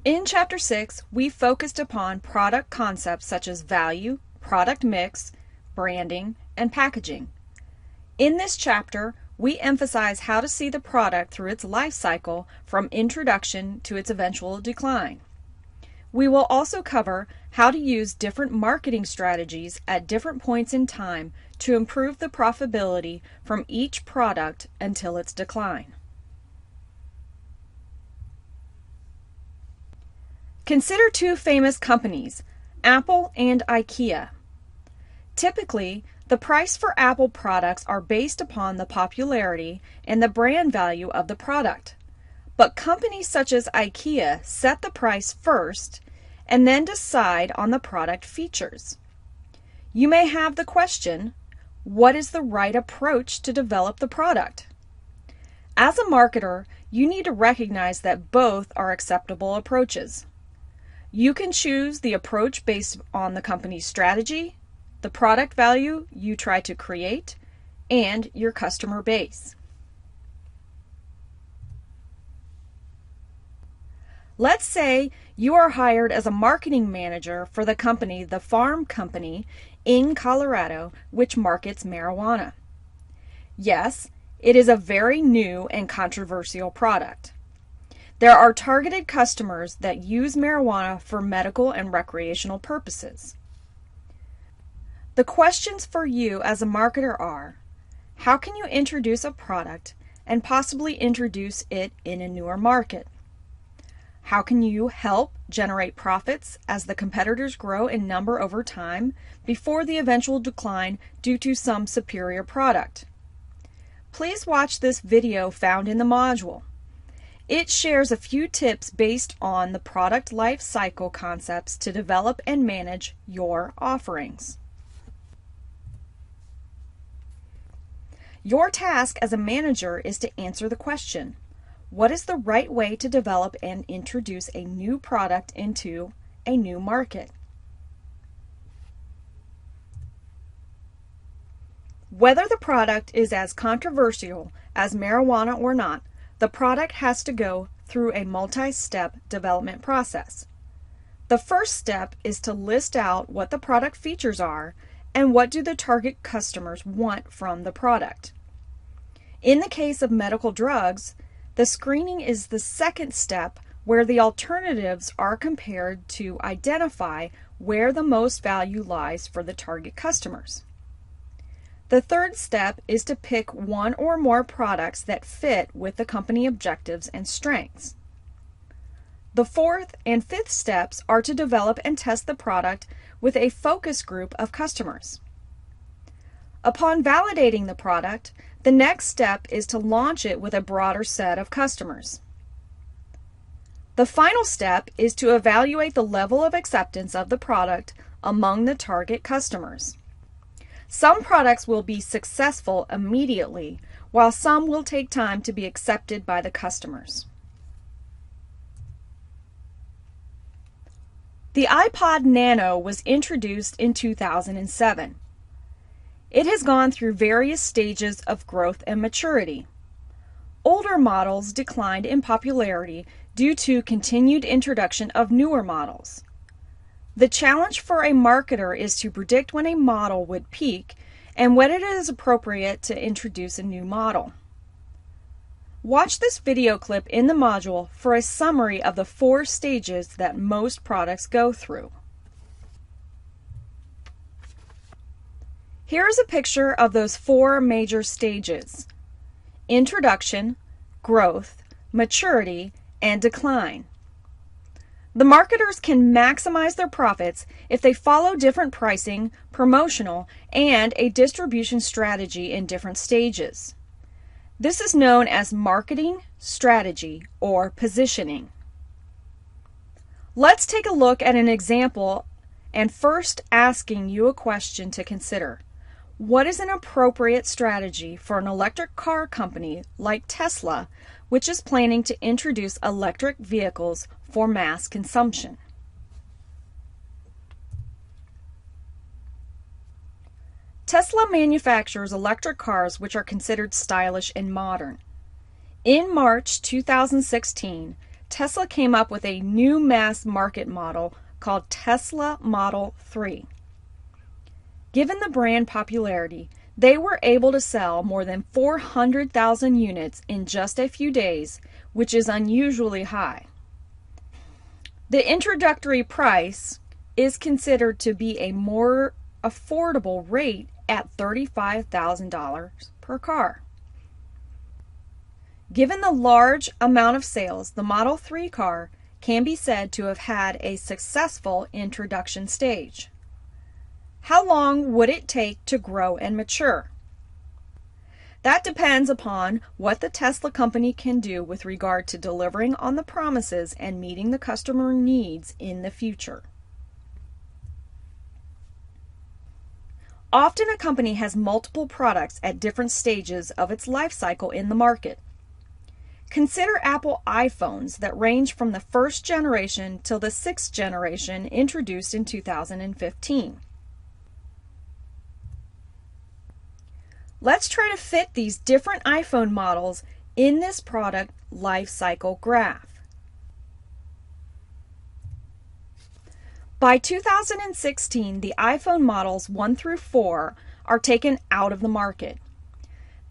In Chapter 6, we focused upon product concepts such as value, product mix, branding, and packaging. In this chapter, we emphasize how to see the product through its life cycle from introduction to its eventual decline. We will also cover how to use different marketing strategies at different points in time to improve the profitability from each product until its decline. Consider two famous companies, Apple and IKEA. Typically, the price for Apple products are based upon the popularity and the brand value of the product. But companies such as IKEA set the price first and then decide on the product features. You may have the question, what is the right approach to develop the product? As a marketer, you need to recognize that both are acceptable approaches. You can choose the approach based on the company's strategy, the product value you try to create, and your customer base. Let's say you are hired as a marketing manager for the company The Farm Company in Colorado, which markets marijuana. Yes, it is a very new and controversial product. There are targeted customers that use marijuana for medical and recreational purposes. The questions for you as a marketer are, how can you introduce a product and possibly introduce it in a newer market? How can you help generate profits as the competitors grow in number over time before the eventual decline due to some superior product? Please watch this video found in the module. It shares a few tips based on the product life cycle concepts to develop and manage your offerings. Your task as a manager is to answer the question, what is the right way to develop and introduce a new product into a new market? Whether the product is as controversial as marijuana or not, the product has to go through a multi-step development process. The first step is to list out what the product features are and what do the target customers want from the product. In the case of medical drugs, the screening is the second step where the alternatives are compared to identify where the most value lies for the target customers. The third step is to pick one or more products that fit with the company objectives and strengths. The fourth and fifth steps are to develop and test the product with a focus group of customers. Upon validating the product, the next step is to launch it with a broader set of customers. The final step is to evaluate the level of acceptance of the product among the target customers. Some products will be successful immediately, while some will take time to be accepted by the customers. The iPod Nano was introduced in 2007. It has gone through various stages of growth and maturity. Older models declined in popularity due to continued introduction of newer models. The challenge for a marketer is to predict when a model would peak and when it is appropriate to introduce a new model. Watch this video clip in the module for a summary of the 4 stages that most products go through. Here is a picture of those 4 major stages: introduction, growth, maturity, and decline. The marketers can maximize their profits if they follow different pricing, promotional, and a distribution strategy in different stages. This is known as marketing strategy or positioning. Let's take a look at an example and first asking you a question to consider. What is an appropriate strategy for an electric car company like Tesla, which is planning to introduce electric vehicles for mass consumption? Tesla manufactures electric cars which are considered stylish and modern. In March 2016, Tesla came up with a new mass market model called Tesla Model 3. Given the brand popularity, they were able to sell more than 400,000 units in just a few days, which is unusually high. The introductory price is considered to be a more affordable rate at $35,000 per car. Given the large amount of sales, the Model 3 car can be said to have had a successful introduction stage. How long would it take to grow and mature? That depends upon what the Tesla company can do with regard to delivering on the promises and meeting the customer needs in the future. Often a company has multiple products at different stages of its life cycle in the market. Consider Apple iPhones that range from the first generation till the sixth generation introduced in 2015. Let's try to fit these different iPhone models in this product life cycle graph. By 2016, the iPhone models 1 through 4 are taken out of the market.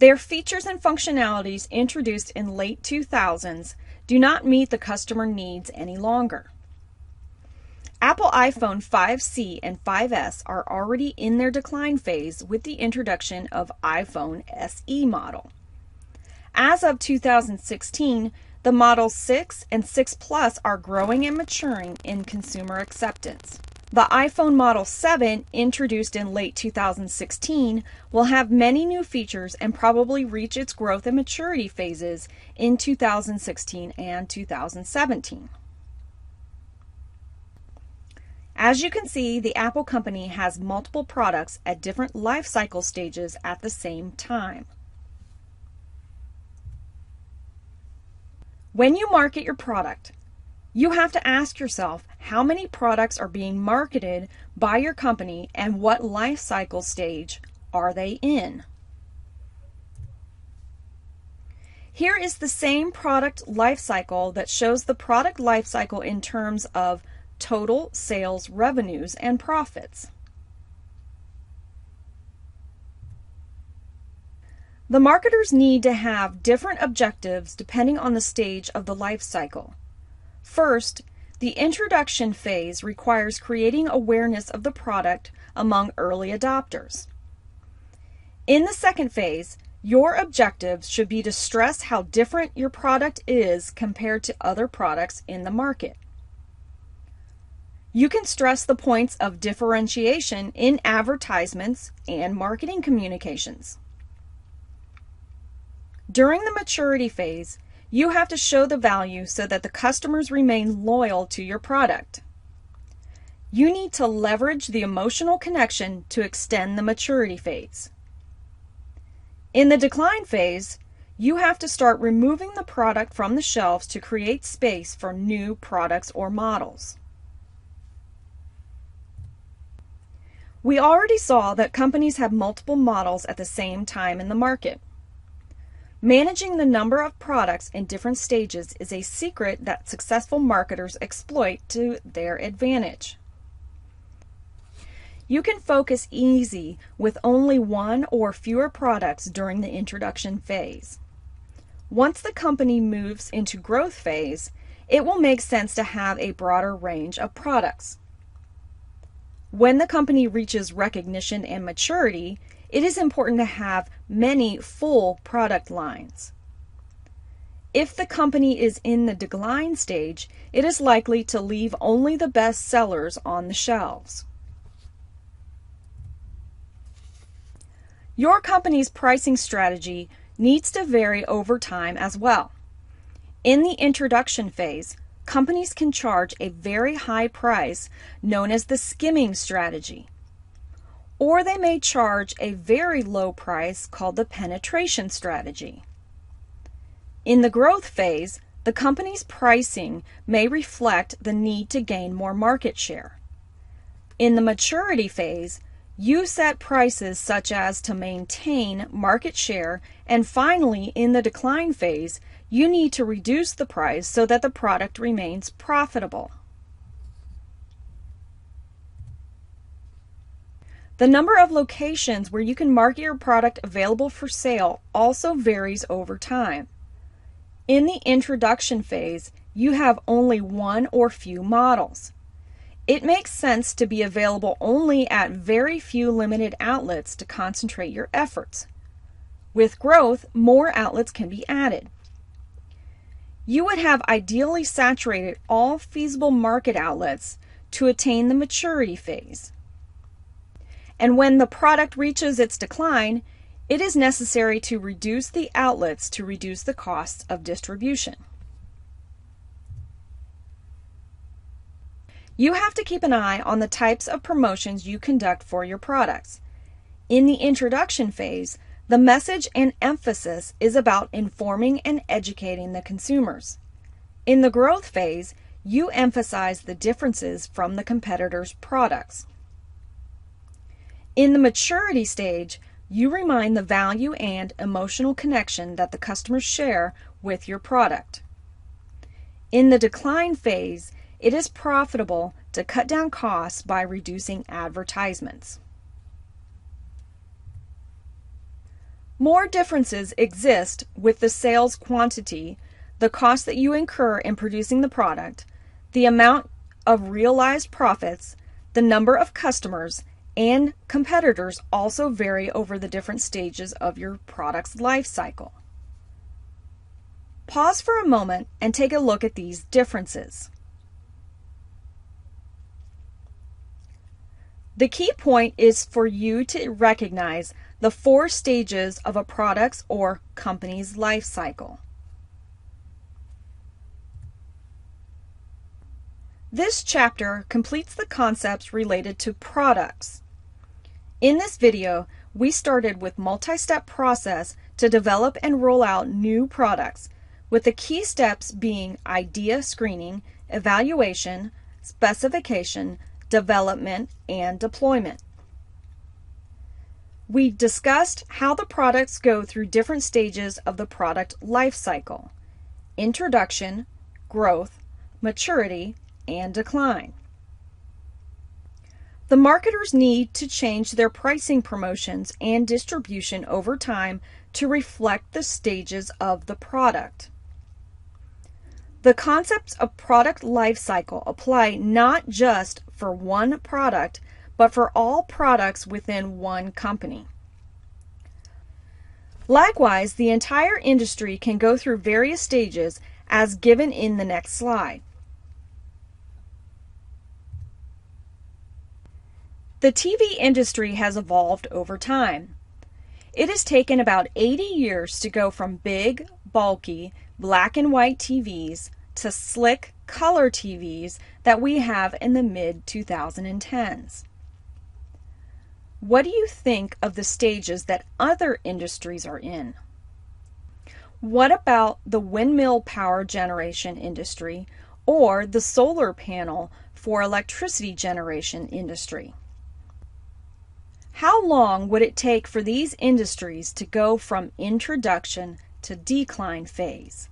Their features and functionalities introduced in late 2000s do not meet the customer needs any longer. Apple iPhone 5C and 5S are already in their decline phase with the introduction of iPhone SE model. As of 2016, the Model 6 and 6 Plus are growing and maturing in consumer acceptance. The iPhone Model 7, introduced in late 2016, will have many new features and probably reach its growth and maturity phases in 2016 and 2017. As you can see, the Apple company has multiple products at different life cycle stages at the same time. When you market your product, you have to ask yourself how many products are being marketed by your company and what life cycle stage are they in. Here is the same product life cycle that shows the product life cycle in terms of total sales revenues and profits. The marketers need to have different objectives depending on the stage of the life cycle. First, the introduction phase requires creating awareness of the product among early adopters. In the second phase, your objectives should be to stress how different your product is compared to other products in the market. You can stress the points of differentiation in advertisements and marketing communications. During the maturity phase, you have to show the value so that the customers remain loyal to your product. You need to leverage the emotional connection to extend the maturity phase. In the decline phase, you have to start removing the product from the shelves to create space for new products or models. We already saw that companies have multiple models at the same time in the market. Managing the number of products in different stages is a secret that successful marketers exploit to their advantage. You can focus easy with only one or fewer products during the introduction phase. Once the company moves into growth phase, it will make sense to have a broader range of products. When the company reaches recognition and maturity, it is important to have many full product lines. If the company is in the decline stage, it is likely to leave only the best sellers on the shelves. Your company's pricing strategy needs to vary over time as well. In the introduction phase, companies can charge a very high price known as the skimming strategy. Or they may charge a very low price called the penetration strategy. In the growth phase, the company's pricing may reflect the need to gain more market share. In the maturity phase, you set prices such as to maintain market share, and finally, in the decline phase, you need to reduce the price so that the product remains profitable. The number of locations where you can market your product available for sale also varies over time. In the introduction phase, you have only one or few models. It makes sense to be available only at very few limited outlets to concentrate your efforts. With growth, more outlets can be added. You would have ideally saturated all feasible market outlets to attain the maturity phase. And when the product reaches its decline, it is necessary to reduce the outlets to reduce the costs of distribution. You have to keep an eye on the types of promotions you conduct for your products. In the introduction phase, the message and emphasis is about informing and educating the consumers. In the growth phase, you emphasize the differences from the competitors' products. In the maturity stage, you remind the value and emotional connection that the customers share with your product. In the decline phase, it is profitable to cut down costs by reducing advertisements. More differences exist with the sales quantity, the cost that you incur in producing the product, the amount of realized profits, the number of customers, and competitors also vary over the different stages of your product's life cycle. Pause for a moment and take a look at these differences. The key point is for you to recognize the 4 stages of a product's or company's life cycle. This chapter completes the concepts related to products. In this video, we started with multi-step process to develop and roll out new products, with the key steps being idea screening, evaluation, specification, development, and deployment. We discussed how the products go through different stages of the product life cycle: introduction, growth, maturity, and decline. The marketers need to change their pricing, promotions, and distribution over time to reflect the stages of the product. The concepts of product life cycle apply not just for one product, but for all products within one company. Likewise, the entire industry can go through various stages as given in the next slide. The TV industry has evolved over time. It has taken about 80 years to go from big, bulky, black and white TVs to slick color TVs that we have in the mid-2010s. What do you think of the stages that other industries are in? What about the windmill power generation industry or the solar panel for electricity generation industry? How long would it take for these industries to go from introduction to decline phase?